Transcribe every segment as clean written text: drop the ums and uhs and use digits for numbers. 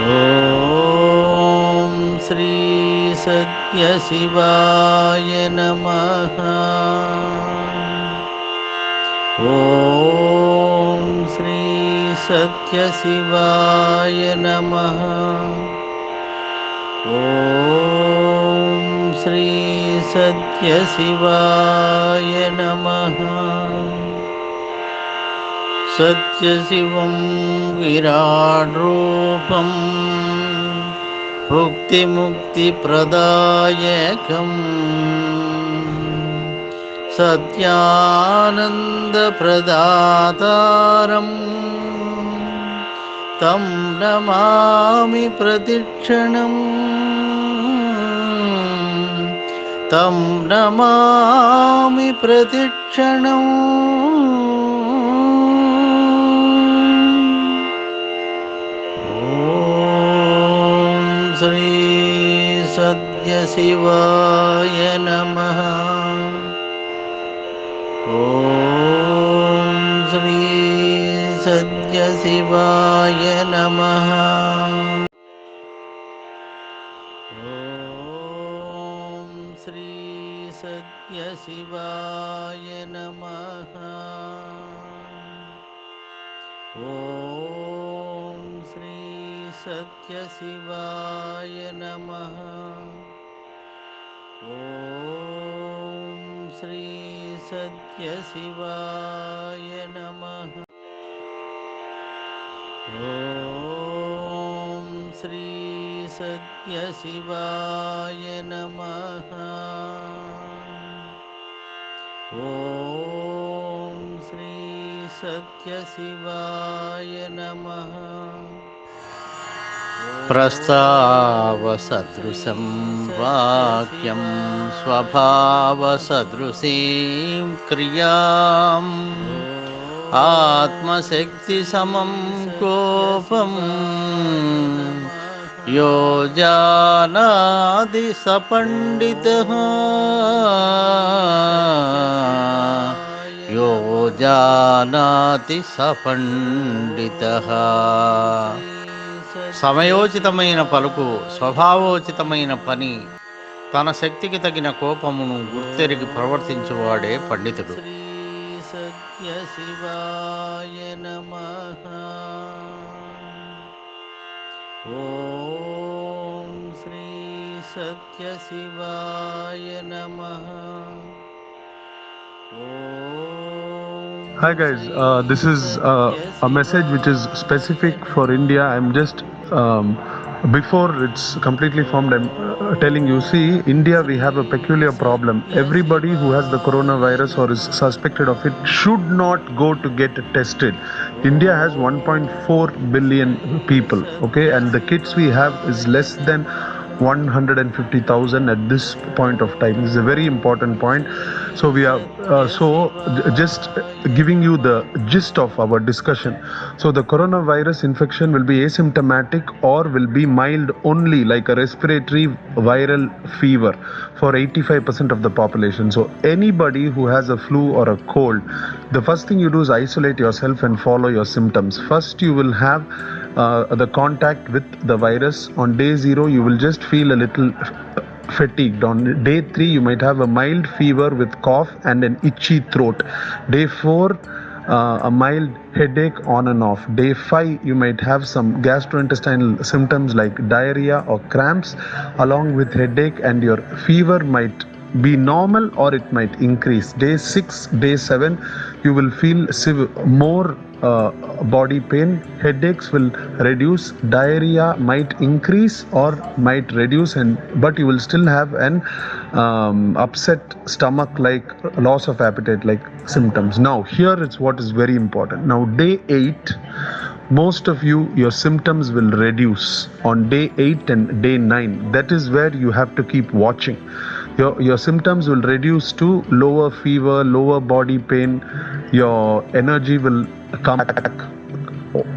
ॐ श्री सत्यशिवाय नमः। ॐ श्री सत्यशिवाय नमः। ॐ श्री सत्यशिवाय नमः। सत्यशिवं विराड्रूपं भुक्तिमुक्तिप्रदायकम् सत्यानन्दप्रदातारं तं नमामि प्रतिक्षणम्। तं नमामि प्रतिक्षणम्। श्री सत्यशिवाय नमः। ॐ श्री सत्यशिवाय नमः। ॐ श्री सत्यशिवाय नमः। ॐ श्री सत्यशिवाय नमः। ॐ श्री सत्यशिवाय नमः। ॐ श्री सत्यशिवाय नमः। ॐ श्री सत्यशिवाय नमः। प्रस्तावसदृशं वाक्यं स्वभावसदृशीं क्रियाम् आत्मशक्तिसमं कोपं यो जानाति स पण्डितः। यो जानाति स పండితః. సమయోచితమైన పలుకు, స్వభావోచితమైన పని, తన శక్తికి తగిన కోపమును గుర్తెరిగి ప్రవర్తించువాడే పండితుడు. శ్రీ సత్యశివాయ నమః. ఓం శ్రీ సత్యశివాయ నమః. Hi guys, this is a message which is specific for India. I'm just before it's completely formed, I'm telling you, see, India, we have a peculiar problem. Everybody who has the coronavirus or is suspected of it should not go to get tested. India has 1.4 billion people, okay, and the kits we have is less than 150,000 at this point of time. This is a very important point. So we are just giving you the gist of our discussion. So the coronavirus infection will be asymptomatic or will be mild only, like a respiratory viral fever for 85% of the population. So anybody who has a flu or a cold, the first thing you do is isolate yourself and follow your symptoms. First, you will have the contact with the virus. On day 0, you will just feel a little fatigued. On day 3, you might have a mild fever with cough and an itchy throat. Day 4, a mild headache on and off. Day 5, you might have some gastrointestinal symptoms like diarrhea or cramps along with headache, and your fever might be normal or it might increase. Day 6, day 7, you will feel more body pain, headaches will reduce, diarrhea might increase or might reduce, but you will still have an upset stomach, like loss of appetite like symptoms. Now here it's what is very important. Now day 8, most of you, your symptoms will reduce on day 8 and day 9. That is where you have to keep watching. Your symptoms will reduce to lower fever, lower body pain, your energy will come back,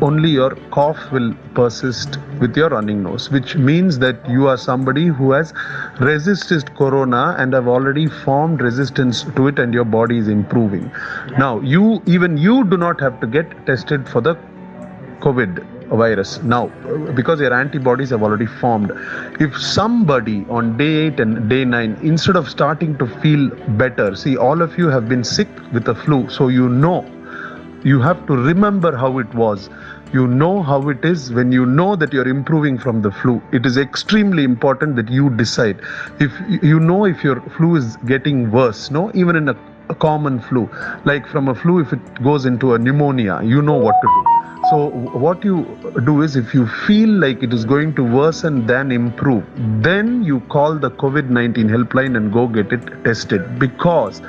only your cough will persist with your running nose, which means that you are somebody who has resisted corona and have already formed resistance to it, and your body is improving. Now even you do not have to get tested for the COVID. virus now, because your antibodies have already formed. If somebody on day 8 and day 9, instead of starting to feel better, see, all of you have been sick with the flu, so you have to remember how it was. You know how it is when you know that you're improving from the flu. It is extremely important that you decide. If you know if your flu is getting worse, no, even in a common flu, like from a flu, if it goes into a pneumonia, you know what to do. So what you do is, if you feel like it is going to worsen than improve, then you call the COVID-19 helpline and go get it tested, because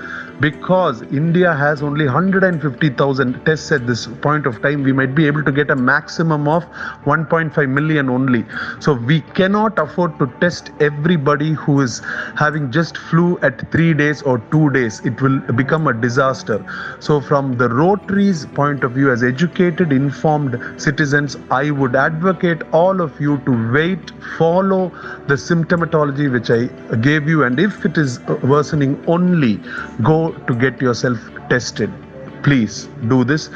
India has only 150,000 tests at this point of time. We might be able to get a maximum of 1.5 million only. So we cannot afford to test everybody who is having just flu at 3 days or 2 days. It will become a disaster. So from the Rotary's point of view, as educated, informed citizens, I would advocate all of you to wait, follow the symptomatology which I gave you, and if it is worsening, only go to get yourself tested. Please do this.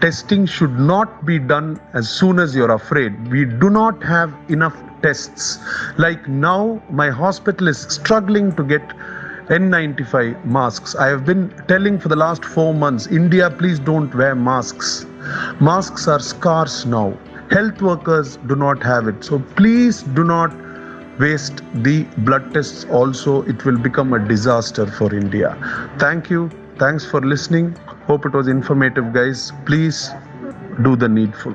Testing should not be done as soon as you're afraid. We do not have enough tests. Like now, my hospital is struggling to get N95 masks. I have been telling for the last 4 months, India, please don't wear masks. Masks are scarce now. Health workers do not have it. So please do not waste the blood tests also. It will become a disaster for India. Thank you. Thanks for listening. Hope it was informative, guys. Please do the needful.